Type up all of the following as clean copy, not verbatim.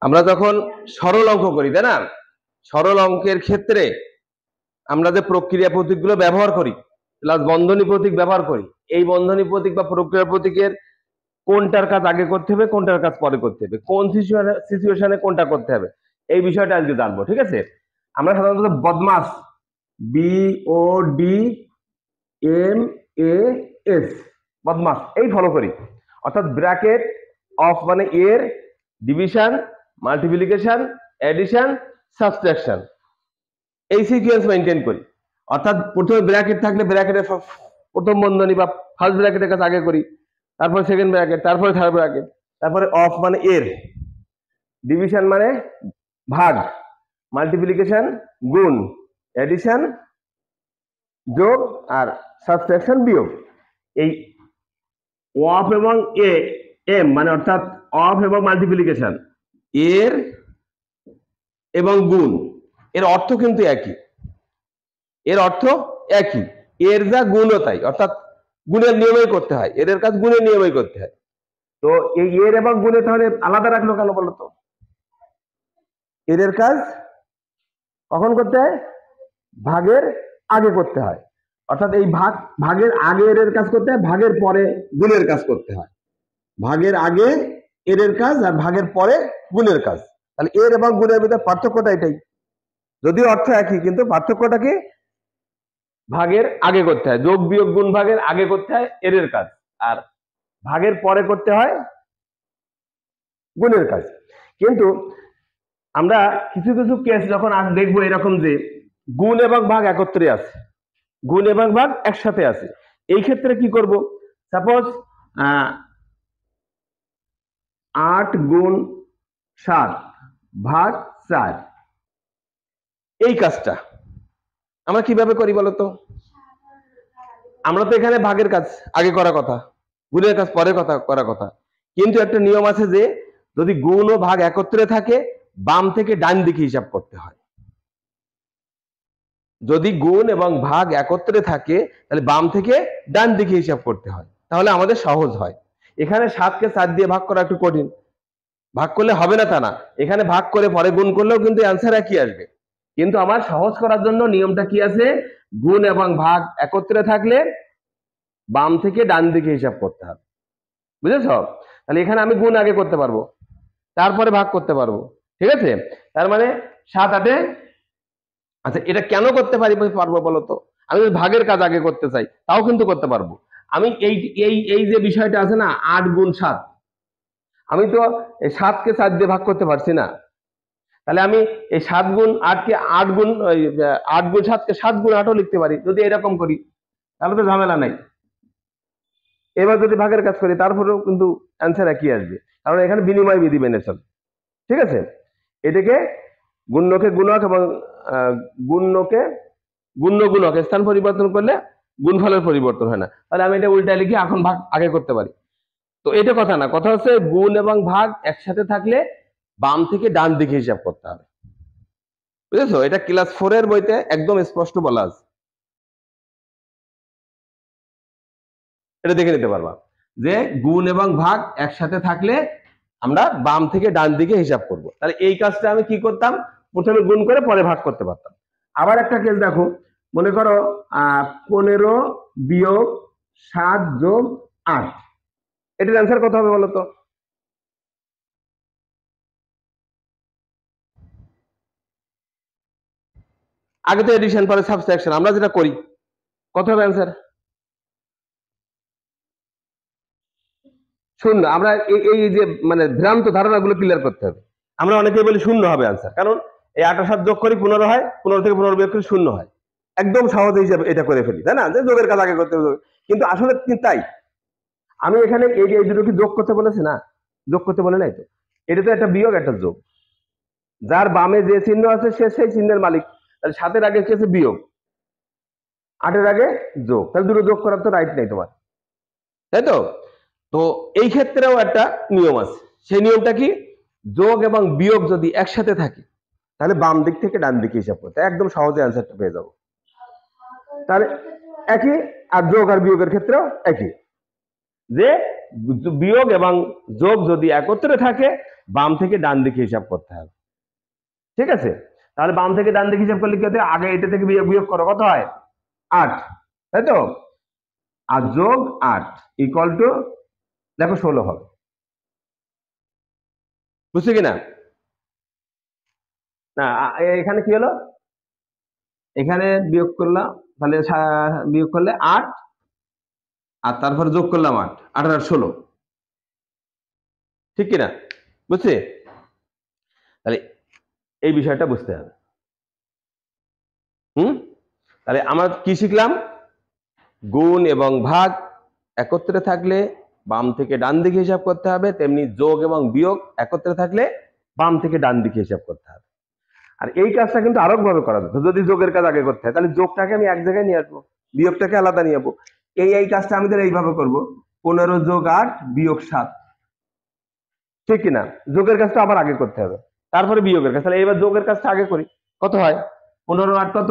আমরা যখন সরল অঙ্ক করি, তাই না, সরল অঙ্কের ক্ষেত্রে আমরা যে প্রক্রিয়া প্রতীকগুলো ব্যবহার করি প্লাস বন্ধনী প্রতীক ব্যবহার করি, এই বন্ধনী প্রতীক বা প্রক্রিয়া প্রতীকের কোনটার কাজ আগে করতে হবে, কোনটার কাজ পরে করতে হবে, কোন সিচুয়েশনে কোনটা করতে হবে, এই বিষয়টা আজকে জানবো। ঠিক আছে, আমরা সাধারণত বদমাস, BODMAS, বদমাস এই ফলো করি, অর্থাৎ ব্র্যাকেট অফ মানে এর ডিভিশন, মাল্টিপ্লিকেশন, এডিশন, সাবট্রাকশন, এই সিকোয়েন্স মেনটেন করি। অর্থাৎ প্রথমে ব্র্যাকেট থাকলে ব্র্যাকেটের প্রথম বন্ধনী বা ফার্স্ট ব্র্যাকেটের কাছে আগে করি, তারপরে সেকেন্ড ব্র্যাকেট, তারপরে থার্ড ব্র্যাকেট, তারপরে অফ মানে এর, ডিভিশন মানে ভাগ, মাল্টিপ্লিকেশন গুণ, এডিশন যোগ, আর সাবট্রাকশন বিয়োগ। এই অফ এবং এম মানে অর্থাৎ অফ এবং মাল্টিপ্লিকেশন, এর এবং গুণ, এর অর্থ কিন্তু একই, এর অর্থ একই, এর যা গুণও তাই, অর্থাৎ গুণের নিয়মেই করতে হয়, এর কাজ গুণের নিয়মেই করতে হয়। তো এই এর এবং গুণে তাহলে আলাদা রাখলো কেন বলতো? এর কাজ কখন করতে হয়? ভাগের আগে করতে হয়, অর্থাৎ এই ভাগের আগে এর কাজ করতে হয়, ভাগের পরে গুণের কাজ করতে হয়। ভাগের আগে এর কাজ আর ভাগের পরে গুণের কাজ। তাহলে এর এবং গুণের ভিতরে পার্থক্যটা এটাই, যদিও অর্থ একই, কিন্তু পার্থক্যটা কি? ভাগের আগে করতে হয়, যোগ বিয়োগ গুণ ভাগের আগে করতে হয় এর কাজ, আর ভাগের পরে করতে হয় গুণের কাজ। কিন্তু আমরা কিছু কিছু কেস যখন দেখবো এরকম যে গুণ এবং ভাগ একত্রে আছে, গুণ এবং ভাগ একসাথে আছে, এই ক্ষেত্রে কি করব? সাপোজ 8 গুণ 7 ভাগ 4, এই কাজটা আমরা কিভাবে করি বলতো? আমরা তো এখানে ভাগের কাজ আগে করা কথা, গুণের কাজ পরে করা কথা, কিন্তু একটা নিয়ম আছে যে যদি গুণ ও ভাগ একত্রে থাকে বাম থেকে ডান দিকে হিসাব করতে হয়। যদি গুণ এবং ভাগ একত্রে থাকে তাহলে বাম থেকে ডান দিকে হিসাব করতে হয়, তাহলে আমাদের সহজ হয়। এখানে 7কে 4 দিয়ে ভাগ করা একটু কঠিন, ভাগ করলে হবে না তা না, এখানে ভাগ করে পরে গুণ করলেও কিন্তু অ্যান্সার একই আসবে। কিন্তু আমার সহজ করার জন্য নিয়মটা কি আছে? গুণ এবং ভাগ একত্রে থাকলে বাম থেকে ডান দিকে হিসাব করতে হবে, বুঝেছ? তাহলে এখানে আমি গুণ আগে করতে পারবো, তারপরে ভাগ করতে পারবো। ঠিক আছে, তার মানে 7 8 আচ্ছা, এটা কেন করতে পারবো বলতো? আমি যদি ভাগের কাজ আগে করতে চাই তাও কিন্তু করতে পারবো। আমি এই এই এই যে বিষয়টা আছে না, 8 গুণ 7, আমি তো এই 7কে 4 দিয়ে ভাগ করতে পারছি না, তাহলে আমি এই 7 গুণ 8কে 8 গুণ 8 গুণ 7কে 7 গুণ 8ও লিখতে পারি। যদি এরকম করি তাহলে তো ঝামেলা নাই। এবার যদি ভাগের কাজ করি তারপরেও কিন্তু অ্যান্সার একই আসবে, কারণ এখানে বিনিময় বিধি মেনে চলে। ঠিক আছে, এটাকে গুণ্যকে গুণক এবং গুণ্যকে গুণ্য গুণক স্থান পরিবর্তন করলে গুণফলের পরিবর্তন হয় না, তাহলে আমি এটা উল্টা লিখে এখন ভাগ আগে করতে পারি। তো এটা কথা না, কথা হচ্ছে গুণ এবং ভাগ একসাথে থাকলে বাম থেকে ডান দিকে হিসাব করতে হবে, বুঝেছো? এটা ক্লাস 4 এর বইতে একদম স্পষ্ট বলা আছে, এটা দেখে নিতে পারবা যে গুণ এবং ভাগ একসাথে থাকলে আমরা বাম থেকে ডান দিকে হিসাব করব। তাহলে এই কাজটা আমি কি করতাম? প্রথমে গুণ করে পরে ভাগ করতে পারতাম। আবার একটা কেস দেখো, মনে করো 15 বিয়োগ 7 যোগ 8, এটার অ্যান্সার কত হবে বলতো? আগে তো এডিশন পরে সাবট্রাকশন, আমরা যেটা করি, কত হবে অ্যান্সার? শূন্য। আমরা এই যে মানে ভ্রান্ত ধারণাগুলো ক্লিয়ার করতে হবে। আমরা অনেকেই বলি শূন্য হবে অ্যান্সার, কারণ এই 8 7 যোগ করি 15 হয়, 15 থেকে 15 বিয়োগ করি 0 হয়, একদম সহজে হিসাবে এটা করে ফেলি, তাই না, যে যোগের কাজ আগে করতে হবে। কিন্তু আসলে তাই আমি এখানে এই দুটো কি যোগ করতে বলেছি না? যোগ করতে বলে নাই তো, এটা তো একটা বিয়োগ একটা যোগ, যার বামে যে চিহ্ন আছে সে সেই চিহ্নের মালিক। তাহলে 7-এর আগে কি আছে? বিয়োগ, 8-এর আগে যোগ, তাহলে দুটো যোগ করার তো রাইট নেই তোমার, তাই তো? তো এই ক্ষেত্রেও একটা নিয়ম আছে, সেই নিয়মটা কি? যোগ এবং বিয়োগ যদি একসাথে থাকে তাহলে বাম দিক থেকে ডান দিকে হিসাব করতে একদম সহজে অ্যান্সারটা পেয়ে যাবো। তাহলে একই, আর যোগ আর বিয়োগের ক্ষেত্রেও একই, যে বিয়োগ এবং যোগ যদি একত্রে থাকে বাম থেকে ডান দিকে হিসাব করতে হবে। ঠিক আছে, তাহলে বাম থেকে ডান দিকে হিসাব করলে কি হতে, আগে এটা থেকে বিয়োগ বিয়োগ করো, কত হয় 8, তাই তো, আর যোগ 8 ইকুয়াল টু দেখো 16 হবে। বুঝছো কিনা? না এখানে কি হলো, এখানে বিয়োগ করলাম, তাহলে বিয়োগ করলে 8 আর তারপর যোগ করলাম 8, 8 আর 16, ঠিক কিনা? বুঝছি? তাহলে এই বিষয়টা বুঝতে হবে। তাহলে আমরা কি শিখলাম, গুণ এবং ভাগ একত্রে থাকলে বাম থেকে ডান দিকে হিসাব করতে হবে, তেমনি যোগ এবং বিয়োগ একত্রে থাকলে বাম থেকে ডান দিকে হিসাব করতে হবে। আর এই কাজটা কিন্তু আরো ভাবে করা যেত, যদি যোগের কাজ আগে করতে হয় তাহলে যোগটাকে আমি এক জায়গায় নিয়ে আসবো, বিয়োগটাকে আলাদা নিয়ে যাবো। এই কাজটা আমাদের এইভাবে করবো, 15 যোগ 8 বিয়োগ 7, ঠিক কিনা? যোগের কাজটা আবার আগে করতে হবে, তারপরে বিয়োগের কাজ। তাহলে এবার যোগের কাজটা আগে করি, কত হয় 15 8 কত,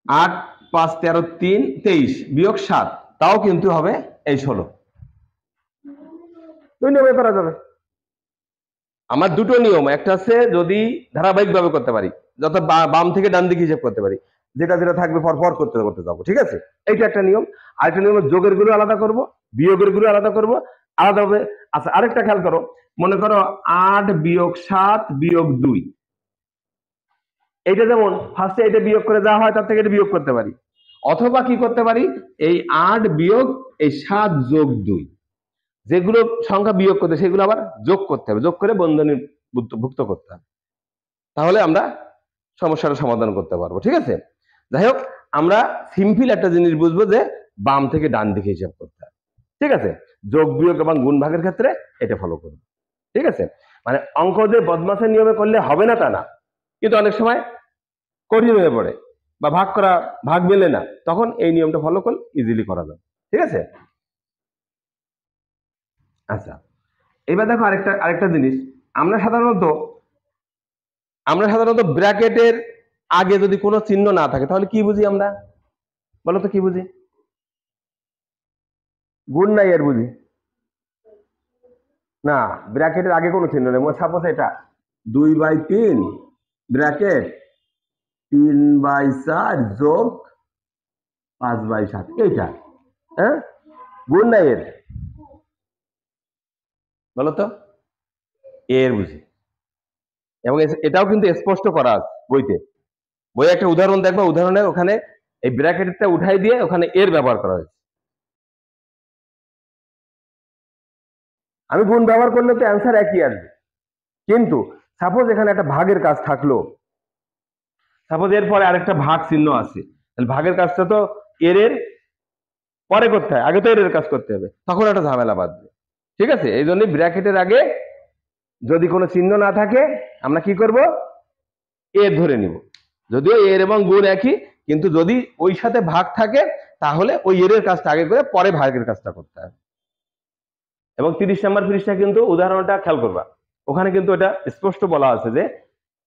8 5 13 3 23 বিয়োগ 7, তাও কিন্তু হবে এই 16। দুই নিয়মে করা যাবে। আমার দুটো নিয়ম, একটা আছে যদি ধারাবাহিক ভাবে করতে পারি, যত বাম থেকে ডান দিকে হিসাব করতে পারি, যেটা যেটা থাকবে পর পর করতে করতে যাবো, ঠিক আছে, এইটা একটা নিয়ম। আরেকটা নিয়ম, যোগের গুলো আলাদা করব, বিয়োগের গুলো আলাদা করব, আলাদা হবে। আচ্ছা আরেকটা খেয়াল করো, মনে করো 8 বিয়োগ 7 বিয়োগ 2, এইটা যেমন ফার্স্টে এটা বিয়োগ করে দেওয়া হয়, তার থেকে এটা বিয়োগ করতে পারি, অথবা কি করতে পারি, এই 8 বিয়োগ এই 7 যোগ 2, যেগুলো সংখ্যা বিয়োগ করতে সেগুলো আবার যোগ করতে হবে, যোগ করে বন্ধনী ভুক্ত করতে হবে, তাহলে আমরা সমস্যার সমাধান করতে পারবো। ঠিক আছে, যাই হোক, আমরা সিম্পল একটা জিনিস বুঝবো যে বাম থেকে ডান দিকে হিসাব করতে হবে। ঠিক আছে, যোগ বিয়োগ এবং গুণ ভাগের ক্ষেত্রে এটা ফলো করবো। ঠিক আছে, মানে অঙ্ক যে বদমাসের নিয়মে করলে হবে না তা না, কিন্তু অনেক সময় কঠিন হয়ে পড়ে বা ভাগ মেলে না, তখন এই নিয়মটা ফলো করলে ইজিলি করা যাবে। ঠিক আছে, আচ্ছা এবার দেখো আরেকটা জিনিস, আমরা সাধারণত ব্র্যাকেটের আগে যদি কোনো চিহ্ন না থাকে তাহলে কি বুঝি আমরা, বলো তো কি বুঝি? গুণ নাই এর বুঝি না, ব্র্যাকেটের আগে কোনো চিহ্ন নেই। সাপোজ এটা 2/3 ব্র্যাকেট 3/4 যোগ 5/7, এইটা হ্যাঁ, গুণ নাই এর, বলতো এর বুঝি। এবং এটাও কিন্তু স্পষ্ট করা আছে বইতে, বইয়ে একটা উদাহরণ দেখবা, উদাহরণে ওখানে এই ব্র্যাকেটটা উঠাই দিয়ে ওখানে এর ব্যবহার করা হয়েছে। আমি গুণ ব্যবহার করলে তো অ্যান্সার একই আসবে, কিন্তু সাপোজ এখানে একটা ভাগের কাজ থাকলো, সাপোজ এর পরে আরেকটা ভাগ চিহ্ন আছে, তাহলে ভাগের কাজটা তো এর পরে করতে হয়, আগে তো এর কাজ করতে হবে, তখন একটা ঝামেলা বাঁধবে। ঠিক আছে, এই জন্য ব্র্যাকেটের আগে যদি কোনো চিহ্ন না থাকে আমরা কি করব, এর ধরে নিব, যদিও এর এবং গুণ একই, কিন্তু যদি ওই সাথে ভাগ থাকে তাহলে ওই এর কাজটা আগে করে পরে ভাগের কাজটা করতে হবে। এবং 30 নম্বর পৃষ্ঠা কিন্তু উদাহরণটা খেয়াল করবা, ওখানে কিন্তু এটা স্পষ্ট বলা আছে যে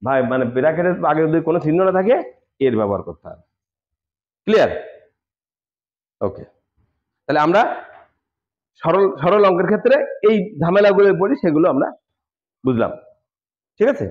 ভাই মানে ব্র্যাকেটের আগে যদি কোনো চিহ্ন না থাকে এর ব্যবহার করতে হবে। ক্লিয়ার? ওকে, তাহলে আমরা সরল সরল অঙ্কের ক্ষেত্রে এই ঝামেলাগুলো পড়ি, সেগুলো আমরা বুঝলাম। ঠিক আছে।